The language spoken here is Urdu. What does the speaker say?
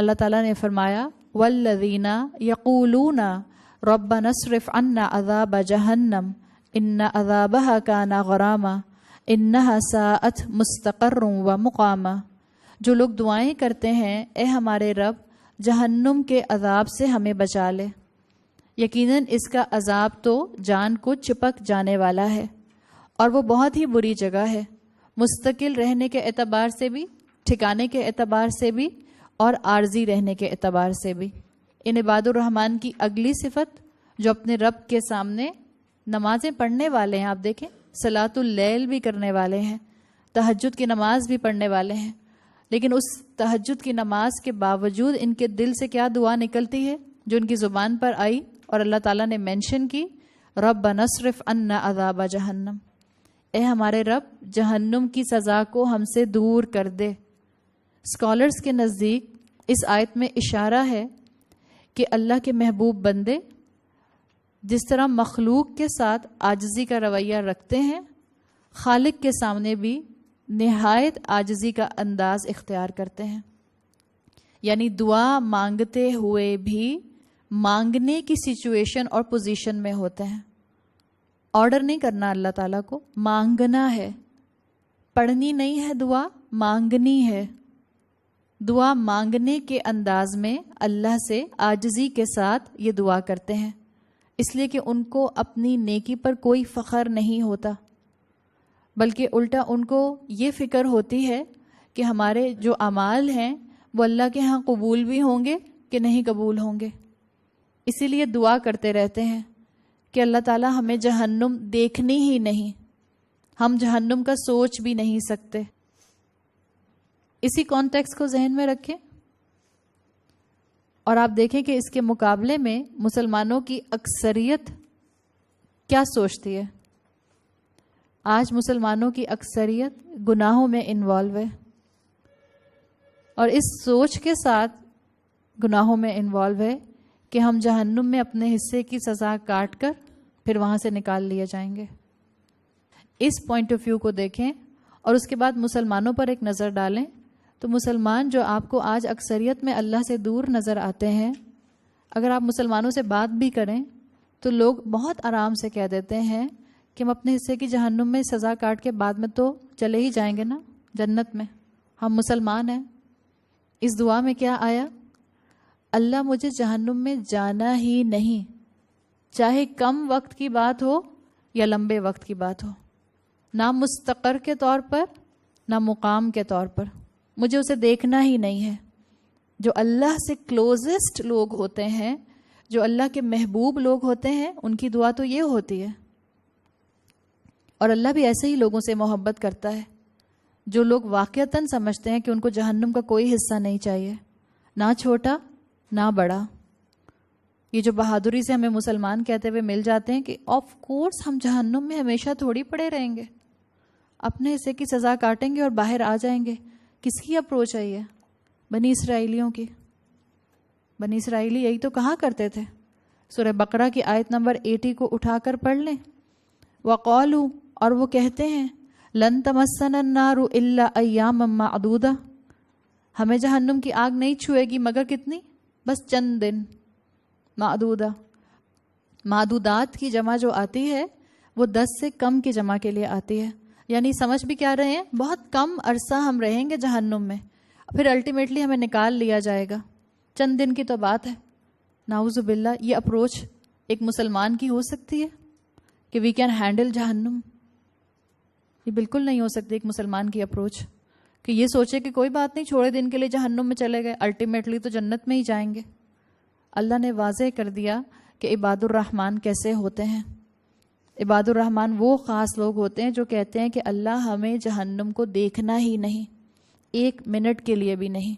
اللہ تعالیٰ نے فرمایا والذین یقولون ربنا اصرف عنا عذاب جہنم ان عذابها کان غراما انہا ساءت مستقر و مقاما، جو لوگ دعائیں کرتے ہیں اے ہمارے رب جہنم کے عذاب سے ہمیں بچا لے، یقیناً اس کا عذاب تو جان کو چپک جانے والا ہے اور وہ بہت ہی بری جگہ ہے، مستقل رہنے کے اعتبار سے بھی، ٹھکانے کے اعتبار سے بھی، اور عارضی رہنے کے اعتبار سے بھی۔ ان عباد الرحمن کی اگلی صفت جو اپنے رب کے سامنے نمازیں پڑھنے والے ہیں، آپ دیکھیں صلاۃ اللیل بھی کرنے والے ہیں، تہجد کی نماز بھی پڑھنے والے ہیں، لیکن اس تہجد کی نماز کے باوجود ان کے دل سے کیا دعا نکلتی ہے جو ان کی زبان پر آئی اور اللہ تعالیٰ نے مینشن کی، ربنا اصرف عنا عذاب جہنم، اے ہمارے رب جہنم کی سزا کو ہم سے دور کر دے۔ اسکالرز کے نزدیک اس آیت میں اشارہ ہے کہ اللہ کے محبوب بندے جس طرح مخلوق کے ساتھ عاجزی کا رویہ رکھتے ہیں، خالق کے سامنے بھی نہایت عاجزی کا انداز اختیار کرتے ہیں، یعنی دعا مانگتے ہوئے بھی مانگنے کی سچویشن اور پوزیشن میں ہوتے ہیں۔ آرڈر نہیں کرنا اللہ تعالیٰ کو، مانگنا ہے، پڑھنی نہیں ہے دعا، مانگنی ہے۔ دعا مانگنے کے انداز میں اللہ سے عاجزی کے ساتھ یہ دعا کرتے ہیں، اس لیے کہ ان کو اپنی نیکی پر کوئی فخر نہیں ہوتا، بلکہ الٹا ان کو یہ فکر ہوتی ہے کہ ہمارے جو اعمال ہیں وہ اللہ کے ہاں قبول بھی ہوں گے کہ نہیں قبول ہوں گے، اسی لیے دعا کرتے رہتے ہیں کہ اللہ تعالیٰ ہمیں جہنم دیکھنی ہی نہیں، ہم جہنم کا سوچ بھی نہیں سکتے۔ اسی کانٹیکسٹ کو ذہن میں رکھیں اور آپ دیکھیں کہ اس کے مقابلے میں مسلمانوں کی اکثریت کیا سوچتی ہے۔ آج مسلمانوں کی اکثریت گناہوں میں انوالو ہے اور اس سوچ کے ساتھ گناہوں میں انوالو ہے کہ ہم جہنم میں اپنے حصے کی سزا کاٹ کر پھر وہاں سے نکال لیے جائیں گے۔ اس پوائنٹ آف ویو کو دیکھیں اور اس کے بعد مسلمانوں پر ایک نظر ڈالیں تو مسلمان جو آپ کو آج اکثریت میں اللہ سے دور نظر آتے ہیں، اگر آپ مسلمانوں سے بات بھی کریں تو لوگ بہت آرام سے کہہ دیتے ہیں کہ ہم اپنے حصے کی جہنم میں سزا کاٹ کے بعد میں تو چلے ہی جائیں گے نا جنت میں، ہم مسلمان ہیں۔ اس دعا میں کیا آیا؟ اللہ مجھے جہنم میں جانا ہی نہیں، چاہے کم وقت کی بات ہو یا لمبے وقت کی بات ہو، نہ مستقر کے طور پر نہ مقام کے طور پر، مجھے اسے دیکھنا ہی نہیں ہے۔ جو اللہ سے کلوزسٹ لوگ ہوتے ہیں، جو اللہ کے محبوب لوگ ہوتے ہیں، ان کی دعا تو یہ ہوتی ہے، اور اللہ بھی ایسے ہی لوگوں سے محبت کرتا ہے جو لوگ واقعتاً سمجھتے ہیں کہ ان کو جہنم کا کوئی حصہ نہیں چاہیے، نہ چھوٹا نہ بڑا۔ یہ جو بہادری سے ہمیں مسلمان کہتے ہوئے مل جاتے ہیں کہ آف کورس ہم جہنم میں ہمیشہ تھوڑی پڑے رہیں گے، اپنے حصے کی سزا کاٹیں گے اور باہر آ جائیں گے۔ کس کی اپروچ ہے یہ؟ بنی اسرائیلیوں کی۔ بنی اسرائیلی یہی تو کہا کرتے تھے۔ سورہ بقرہ کی آیت نمبر 80 کو اٹھا کر پڑھ لیں۔ وَقَالُوا، اور وہ کہتے ہیں، لَن تَمَسَّنَا النَّارُ إِلَّا أَيَّامًا مَّعْدُودَةً، ہمیں جہنم کی آگ نہیں چھوئے گی مگر کتنی؟ بس چند دن۔ معدودہ، معدودات کی جمع جو آتی ہے وہ 10 سے کم کی جمع کے لیے آتی ہے، یعنی سمجھ بھی کیا رہے ہیں، بہت کم عرصہ ہم رہیں گے جہنم میں، پھر الٹیمیٹلی ہمیں نکال لیا جائے گا، چند دن کی تو بات ہے۔ نعوذ باللہ، یہ اپروچ ایک مسلمان کی ہو سکتی ہے کہ وی کین ہینڈل جہنم؟ یہ بالکل نہیں ہو سکتی ایک مسلمان کی اپروچ کہ یہ سوچے کہ کوئی بات نہیں، چھوڑے دن کے لیے جہنم میں چلے گئے، الٹیمیٹلی تو جنت میں ہی جائیں گے۔ اللہ نے واضح کر دیا کہ عباد الرحمن کیسے ہوتے ہیں۔ عباد الرحمن وہ خاص لوگ ہوتے ہیں جو کہتے ہیں کہ اللہ ہمیں جہنم کو دیکھنا ہی نہیں، 1 منٹ کے لیے بھی نہیں۔